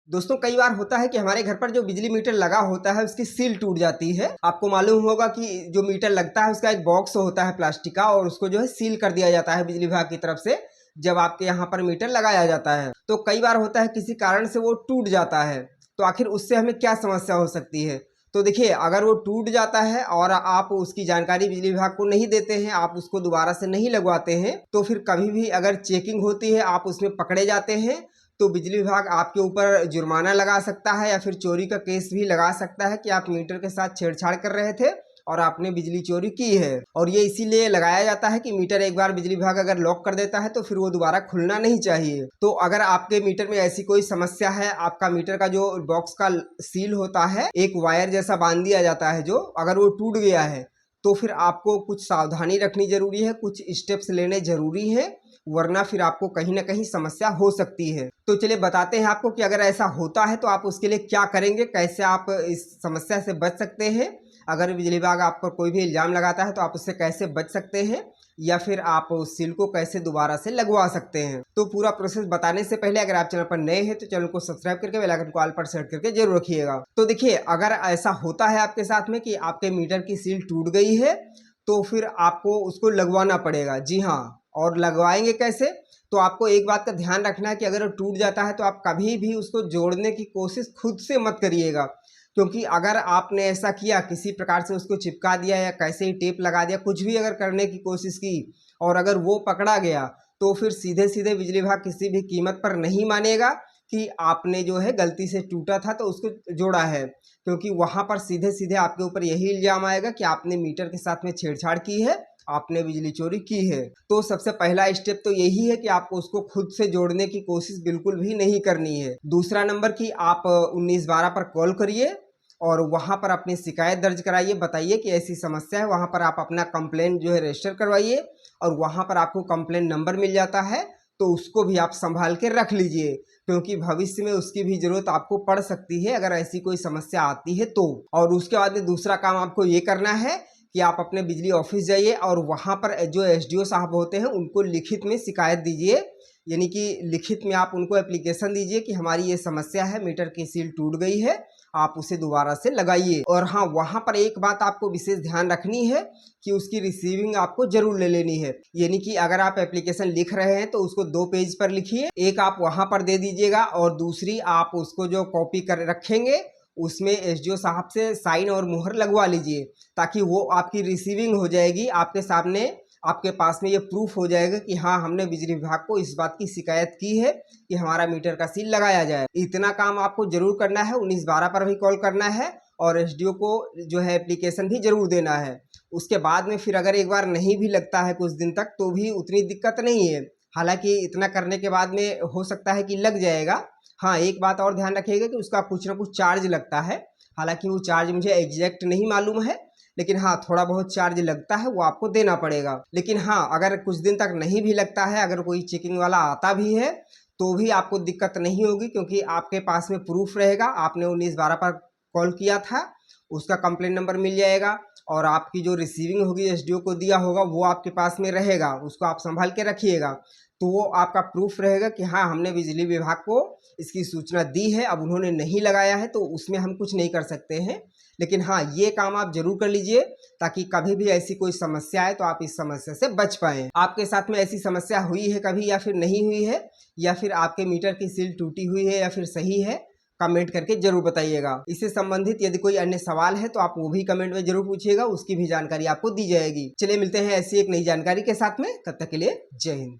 दोस्तों कई बार होता है कि हमारे घर पर जो बिजली मीटर लगा होता है उसकी सील टूट जाती है। आपको मालूम होगा कि जो मीटर लगता है उसका एक बॉक्स होता है प्लास्टिक का और उसको जो है सील कर दिया जाता है बिजली विभाग की तरफ से जब आपके यहाँ पर मीटर लगाया जाता है। तो कई बार होता है किसी कारण से वो टूट जाता है, तो आखिर उससे हमें क्या समस्या हो सकती है। तो देखिए, अगर वो टूट जाता है और आप उसकी जानकारी बिजली विभाग को नहीं देते हैं, आप उसको दोबारा से नहीं लगवाते हैं, तो फिर कभी भी अगर चेकिंग होती है आप उसमें पकड़े जाते हैं तो बिजली विभाग आपके ऊपर जुर्माना लगा सकता है या फिर चोरी का केस भी लगा सकता है कि आप मीटर के साथ छेड़छाड़ कर रहे थे और आपने बिजली चोरी की है। और ये इसीलिए लगाया जाता है कि मीटर एक बार बिजली विभाग अगर लॉक कर देता है तो फिर वो दोबारा खुलना नहीं चाहिए। तो अगर आपके मीटर में ऐसी कोई समस्या है, आपका मीटर का जो बॉक्स का सील होता है एक वायर जैसा बांध दिया जाता है, जो अगर वो टूट गया है तो फिर आपको कुछ सावधानी रखनी जरूरी है, कुछ स्टेप्स लेने जरूरी है, वरना फिर आपको कहीं ना कहीं समस्या हो सकती है। तो चलिए बताते हैं आपको कि अगर ऐसा होता है तो आप उसके लिए क्या करेंगे, कैसे आप इस समस्या से बच सकते हैं। अगर बिजली विभाग आप पर कोई भी इल्ज़ाम लगाता है तो आप उससे कैसे बच सकते हैं, या फिर आप उस सील को कैसे दोबारा से लगवा सकते हैं। तो पूरा प्रोसेस बताने से पहले अगर आप चैनल पर नए हैं तो चैनल को सब्सक्राइब करके बेल आइकन को ऑल पर सेट करके जरूर रखिएगा। तो देखिए, अगर ऐसा होता है आपके साथ में कि आपके मीटर की सील टूट गई है तो फिर आपको उसको लगवाना पड़ेगा। जी हाँ, और लगवाएंगे कैसे? तो आपको एक बात का ध्यान रखना है कि अगर वो टूट जाता है तो आप कभी भी उसको जोड़ने की कोशिश खुद से मत करिएगा, क्योंकि अगर आपने ऐसा किया, किसी प्रकार से उसको चिपका दिया या कैसे ही टेप लगा दिया, कुछ भी अगर करने की कोशिश की और अगर वो पकड़ा गया तो फिर सीधे सीधे बिजली विभाग किसी भी कीमत पर नहीं मानेगा कि आपने जो है गलती से टूटा था तो उसको जोड़ा है, क्योंकि वहाँ पर सीधे सीधे आपके ऊपर यही इल्जाम आएगा कि आपने मीटर के साथ में छेड़छाड़ की है, आपने बिजली चोरी की है। तो सबसे पहला स्टेप तो यही है कि आपको उसको खुद से जोड़ने की कोशिश बिल्कुल भी नहीं करनी है। दूसरा नंबर कि आप 1912 पर कॉल करिए और वहां पर अपनी शिकायत दर्ज कराइए, बताइए कि ऐसी समस्या है। वहां पर आप अपना कंप्लेंट जो है रजिस्टर करवाइए और वहां पर आपको कंप्लेंट नंबर मिल जाता है, तो उसको भी आप संभाल के रख लीजिए, क्योंकि भविष्य में उसकी भी जरूरत आपको पड़ सकती है अगर ऐसी कोई समस्या आती है तो। और उसके बाद में दूसरा काम आपको ये करना है कि आप अपने बिजली ऑफिस जाइए और वहाँ पर जो एसडीओ साहब होते हैं उनको लिखित में शिकायत दीजिए, यानी कि लिखित में आप उनको एप्लीकेशन दीजिए कि हमारी ये समस्या है, मीटर की सील टूट गई है, आप उसे दोबारा से लगाइए। और हाँ, वहाँ पर एक बात आपको विशेष ध्यान रखनी है कि उसकी रिसीविंग आपको जरूर ले लेनी है, यानी कि अगर आप एप्लीकेशन लिख रहे हैं तो उसको 2 पेज पर लिखिए, एक आप वहाँ पर दे दीजिएगा और दूसरी आप उसको जो कॉपी कर रखेंगे उसमें एसडीओ साहब से साइन और मुहर लगवा लीजिए, ताकि वो आपकी रिसीविंग हो जाएगी आपके सामने, आपके पास में ये प्रूफ हो जाएगा कि हाँ, हमने बिजली विभाग को इस बात की शिकायत की है कि हमारा मीटर का सील लगाया जाए। इतना काम आपको जरूर करना है, 1912 पर भी कॉल करना है और एसडीओ को जो है एप्लीकेशन भी जरूर देना है। उसके बाद में फिर अगर एक बार नहीं भी लगता है कुछ दिन तक तो भी उतनी दिक्कत नहीं है, हालांकि इतना करने के बाद में हो सकता है कि लग जाएगा। हाँ, एक बात और ध्यान रखिएगा कि उसका कुछ ना कुछ चार्ज लगता है, हालांकि वो चार्ज मुझे एग्जैक्ट नहीं मालूम है, लेकिन हाँ, थोड़ा बहुत चार्ज लगता है, वो आपको देना पड़ेगा। लेकिन हाँ, अगर कुछ दिन तक नहीं भी लगता है, अगर कोई चेकिंग वाला आता भी है तो भी आपको दिक्कत नहीं होगी, क्योंकि आपके पास में प्रूफ रहेगा, आपने 1912 पर कॉल किया था, उसका कंप्लेंट नंबर मिल जाएगा और आपकी जो रिसीविंग होगी एसडीओ को दिया होगा वो आपके पास में रहेगा, उसको आप संभाल के रखिएगा। तो वो आपका प्रूफ रहेगा कि हाँ, हमने बिजली विभाग को इसकी सूचना दी है, अब उन्होंने नहीं लगाया है तो उसमें हम कुछ नहीं कर सकते हैं। लेकिन हाँ, ये काम आप जरूर कर लीजिए ताकि कभी भी ऐसी कोई समस्या आए तो आप इस समस्या से बच पाएँ। आपके साथ में ऐसी समस्या हुई है कभी या फिर नहीं हुई है, या फिर आपके मीटर की सील टूटी हुई है या फिर सही है, कमेंट करके जरूर बताइएगा। इससे संबंधित यदि कोई अन्य सवाल है तो आप वो भी कमेंट में जरूर पूछिएगा, उसकी भी जानकारी आपको दी जाएगी। चलिए मिलते हैं ऐसी एक नई जानकारी के साथ में, तब तक के लिए जय हिंद।